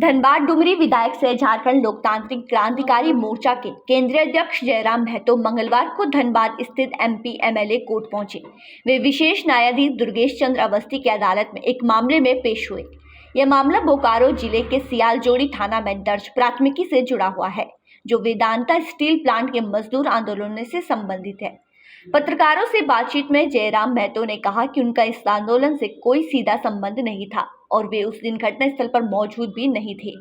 धनबाद डुमरी विधायक से झारखंड लोकतांत्रिक क्रांतिकारी मोर्चा के केंद्रीय अध्यक्ष जयराम महतो मंगलवार को धनबाद स्थित एमपी एमएलए कोर्ट पहुंचे। वे विशेष न्यायाधीश दुर्गेश चंद्र अवस्थी की अदालत में एक मामले में पेश हुए। यह मामला बोकारो जिले के सियालजोड़ी थाना में दर्ज प्राथमिकी से जुड़ा हुआ है, जो वेदांता स्टील प्लांट के मजदूर आंदोलन से संबंधित है। पत्रकारों से बातचीत में जयराम महतो ने कहा कि उनका इस आंदोलन से कोई सीधा संबंध नहीं था और वे उस दिन घटनास्थल पर मौजूद भी नहीं थे।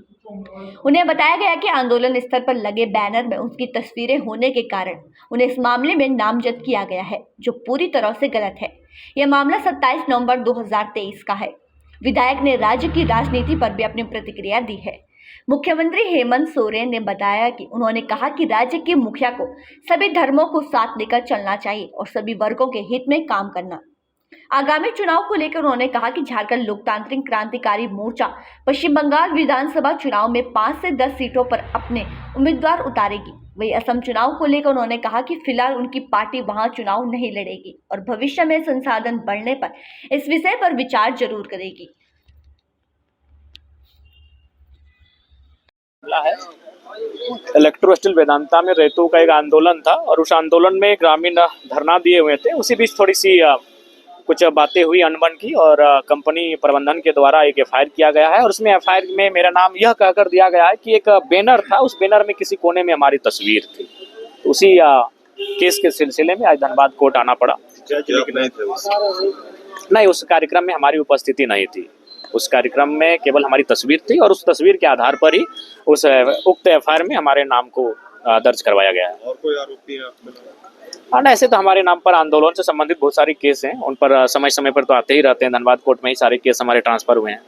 उन्हें बताया गया कि आंदोलन स्थल पर लगे बैनर में उनकी तस्वीरें होने के कारण उन्हें इस मामले में नामजद किया गया है, जो पूरी तरह से गलत है। यह मामला 27 नवंबर 2023 का है। विधायक ने राज्य की राजनीति पर भी अपनी प्रतिक्रिया दी है। मुख्यमंत्री हेमंत सोरेन ने बताया कि उन्होंने कहा कि राज्य के मुखिया को सभी धर्मों को साथ लेकर चलना चाहिए और सभी वर्गों के हित में काम करना। आगामी चुनाव को लेकर उन्होंने कहा कि झारखंड लोकतांत्रिक क्रांतिकारी मोर्चा पश्चिम बंगाल विधानसभा चुनाव में 5 से 10 सीटों पर अपने उम्मीदवार उतारेगी। वही असम चुनाव को लेकर उन्होंने कहा कि फिलहाल उनकी पार्टी वहां चुनाव नहीं लड़ेगी और भविष्य में संसाधन बढ़ने पर इस विषय पर विचार जरूर करेगी। है इलेक्ट्रो स्टील वेदांता में रेतों का एक आंदोलन था और उस आंदोलन में ग्रामीण धरना दिए हुए थे। उसी बीच थोड़ी सी कुछ बातें हुई अनबन की और कंपनी प्रबंधन के द्वारा एक एफआईआर किया गया है और उसमें एफआईआर में मेरा नाम यह कहकर दिया गया है कि एक बैनर था, उस बैनर में किसी कोने में हमारी तस्वीर थी। तो उसी केस के सिलसिले में आज धनबाद कोर्ट आना पड़ा। नहीं, उस कार्यक्रम में हमारी उपस्थिति नहीं थी। उस कार्यक्रम में केवल हमारी तस्वीर थी और उस तस्वीर के आधार पर ही उस उक्त एफआईआर में हमारे नाम को दर्ज करवाया गया है। और कोई आरोपी हाँ, ऐसे तो हमारे नाम पर आंदोलन से संबंधित बहुत सारे केस हैं, उन पर समय समय पर तो आते ही रहते हैं। धनबाद कोर्ट में ही सारे केस हमारे ट्रांसफर हुए हैं।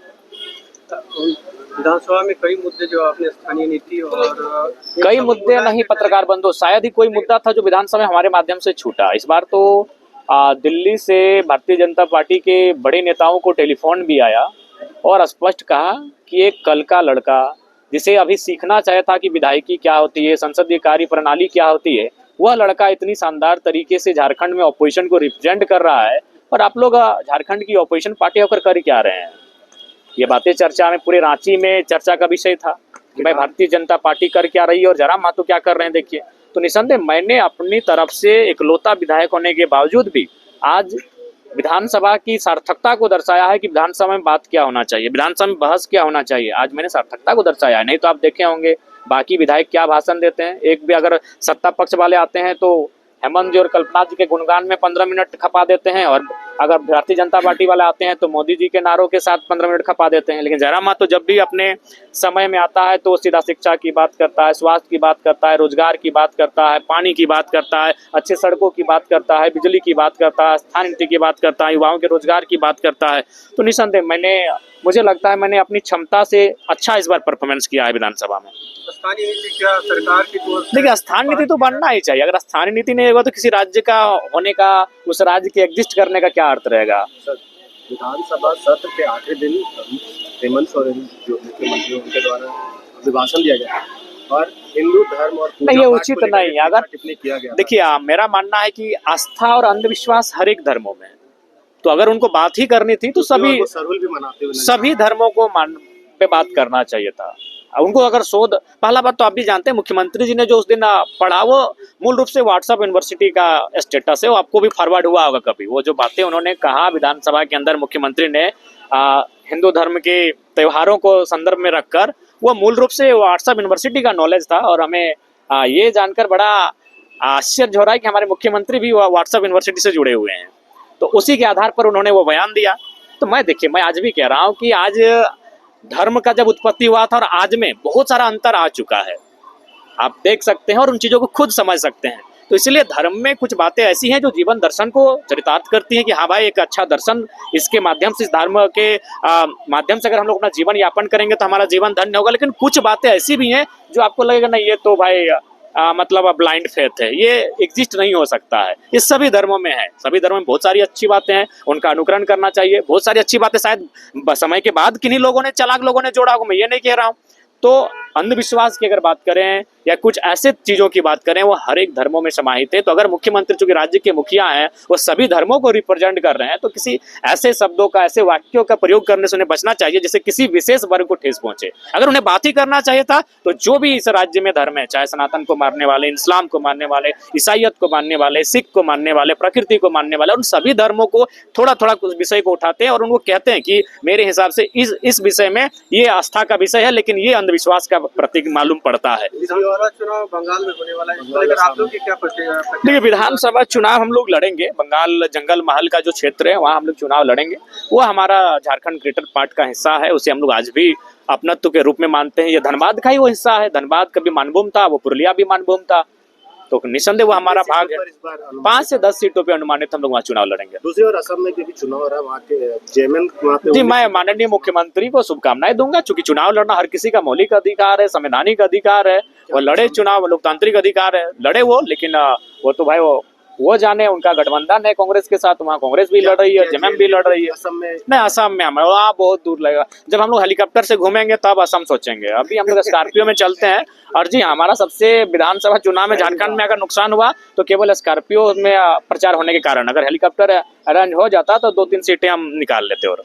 विधानसभा में कई मुद्दे जो आपने स्थानीय नीति और कई मुद्दे नहीं पत्रकार बंधु, शायद ही कोई मुद्दा था जो विधानसभा में हमारे माध्यम से छूटा। इस बार तो दिल्ली से भारतीय जनता पार्टी के बड़े नेताओं को टेलीफोन भी आया और स्पष्ट कहा कि एक कल का लड़का जिसे अभी सीखना चाहे था कि विधायिकी क्या होती है, संसदीय कार्य प्रणाली क्या होती है, वह लड़का इतनी शानदार तरीके से झारखंड में ऑपोजिशन को रिप्रेजेंट कर रहा है और आप लोग झारखंड की ऑपोजिशन पार्टी होकर कर क्या रहे हैं। ये बातें चर्चा में पूरे रांची में चर्चा का विषय था कि भाई भारतीय जनता पार्टी कर क्या रही है और जयराम महतो क्या कर रहे हैं। देखिए, तो निसंदेह मैंने अपनी तरफ से इकलौता विधायक होने के बावजूद भी आज विधानसभा की सार्थकता को दर्शाया है कि विधानसभा में बात क्या होना चाहिए, विधानसभा में बहस क्या होना चाहिए। आज मैंने सार्थकता को दर्शाया है। नहीं तो आप देखे होंगे बाकी विधायक क्या भाषण देते हैं। एक भी अगर सत्ता पक्ष वाले आते हैं तो हेमंत जी और कल्पना जी के गुणगान में 15 मिनट खपा देते हैं और अगर भारतीय जनता पार्टी वाले आते हैं तो मोदी जी के नारों के साथ 15 मिनट खपा देते हैं। लेकिन जयराम महतो जब भी अपने समय में आता है तो सीधा शिक्षा की बात करता है, स्वास्थ्य की बात करता है, रोजगार की बात करता है, पानी की बात करता है, अच्छे सड़कों की बात करता है, बिजली की बात करता है, स्थानीय नीति की बात करता है, युवाओं के रोजगार की बात करता है। तो निसंदेह मुझे लगता है मैंने अपनी क्षमता से अच्छा इस बार परफॉर्मेंस किया है विधानसभा में। स्थानीय नीति क्या सरकार की? देखिए, स्थानीय नीति तो बनना ही चाहिए। अगर स्थानीय नीति नहीं होगा तो किसी राज्य का होने का, उस राज्य के एग्जिस्ट करने का क्या अर्थ रहेगा। विधानसभा सत्र के आखिरी दिन हेमंत सोरेन जो मुख्यमंत्री उनके द्वारा अभिभाषण दिया गया और हिंदू धर्म और नहीं, ये उचित नहीं है। अगर देखिए, मेरा मानना है कि आस्था और अंधविश्वास हर एक धर्मों में, तो अगर उनको बात ही करनी थी तो सभी धर्मों को पे बात करना चाहिए था। उनको अगर शोध, पहला बात तो आप भी जानते हैं मुख्यमंत्री जी ने जो उस दिन पढ़ा वो मूल रूप से व्हाट्सएप यूनिवर्सिटी का स्टेटस है, वो आपको भी फॉरवर्ड हुआ होगा कभी। वो जो बातें उन्होंने कहा विधानसभा के अंदर मुख्यमंत्री ने हिंदू धर्म के त्योहारों को संदर्भ में रखकर, वो मूल रूप से व्हाट्सएप यूनिवर्सिटी का नॉलेज था। और हमें ये जानकर बड़ा आश्चर्य हो रहा है कि हमारे मुख्यमंत्री भी व्हाट्सएप यूनिवर्सिटी से जुड़े हुए हैं। तो उसी के आधार पर उन्होंने वो बयान दिया। तो मैं आज भी कह रहा हूँ कि आज धर्म का जब उत्पत्ति हुआ था और आज में बहुत सारा अंतर आ चुका है, आप देख सकते हैं और उन चीज़ों को खुद समझ सकते हैं। तो इसलिए धर्म में कुछ बातें ऐसी हैं जो जीवन दर्शन को चरितार्थ करती हैं कि हाँ भाई, एक अच्छा दर्शन, इसके माध्यम से, इस धर्म के माध्यम से अगर हम लोग अपना जीवन यापन करेंगे तो हमारा जीवन धन्य होगा। लेकिन कुछ बातें ऐसी भी हैं जो आपको लगेगा नहीं, ये तो भाई मतलब ब्लाइंड फेथ है, ये एग्जिस्ट नहीं हो सकता है। ये सभी धर्मों में है। सभी धर्मों में बहुत सारी अच्छी बातें हैं, उनका अनुकरण करना चाहिए। बहुत सारी अच्छी बातें शायद समय के बाद किन्हीं लोगों ने, चालाक लोगों ने जोड़ा होगा, मैं ये नहीं कह रहा हूँ। तो अंधविश्वास की अगर बात करें या कुछ ऐसे चीजों की बात करें, वो हर एक धर्मों में समाहित है। तो अगर मुख्यमंत्री चूंकि राज्य के मुखिया हैं, वो सभी धर्मों को रिप्रेजेंट कर रहे हैं, तो किसी ऐसे शब्दों का, ऐसे वाक्यों का प्रयोग करने से उन्हें बचना चाहिए जिससे किसी विशेष वर्ग को ठेस पहुंचे। अगर उन्हें बात ही करना चाहिए था तो जो भी इस राज्य में धर्म है, चाहे सनातन को मानने वाले, इस्लाम को मानने वाले, ईसाइयत को मानने वाले, सिख को मानने वाले, प्रकृति को मानने वाले, उन सभी धर्मों को थोड़ा थोड़ा उस विषय को उठाते हैं और उनको कहते हैं कि मेरे हिसाब से इस विषय में ये आस्था का विषय है, लेकिन ये अंधविश्वास का प्रतीक मालूम पड़ता है। चुनाव बंगाल में होने वाला है, इसको लेकर आप लोग की क्या प्रतिक्रिया? देखिए, विधानसभा चुनाव हम लोग लड़ेंगे। बंगाल जंगल महल का जो क्षेत्र है वहाँ हम लोग चुनाव लड़ेंगे। वो हमारा झारखंड ग्रेटर पार्ट का हिस्सा है, उसे हम लोग आज भी अपनत्व के रूप में मानते हैं। ये धनबाद का ही वो हिस्सा है। धनबाद कभी मानभूम था, वो पुरुलिया भी मानभूम था, तो निस्संदेह वो हमारा भाग है। 5 से 10 सीटों पे अनुमानित हम लोग वहाँ चुनाव लड़ेंगे। दूसरी ओर असम में भी चुनाव हो रहा है, वहाँ के चेयरमैन वहाँ पे जी, मैं माननीय मुख्यमंत्री को शुभकामनाएं दूंगा, क्योंकि चुनाव लड़ना हर किसी का मौलिक अधिकार है, संवैधानिक अधिकार है। वो लड़े चुनाव, लोकतांत्रिक अधिकार है, लड़े वो। लेकिन वो तो भाई वो जाने, उनका गठबंधन है कांग्रेस के साथ, वहाँ कांग्रेस भी लड़ रही है, जेएमएम भी लड़ रही है। असम में नहीं, असम में हमें वहाँ बहुत दूर लगेगा। जब हम लोग हेलीकॉप्टर से घूमेंगे तब असम सोचेंगे। अभी हम लोग स्कॉर्पियो में चलते हैं। और जी, हमारा सबसे विधानसभा चुनाव में झारखंड में अगर नुकसान हुआ तो केवल स्कॉर्पियो में प्रचार होने के कारण। अगर हेलीकॉप्टर अरेंज हो जाता तो 2-3 सीटें हम निकाल लेते। और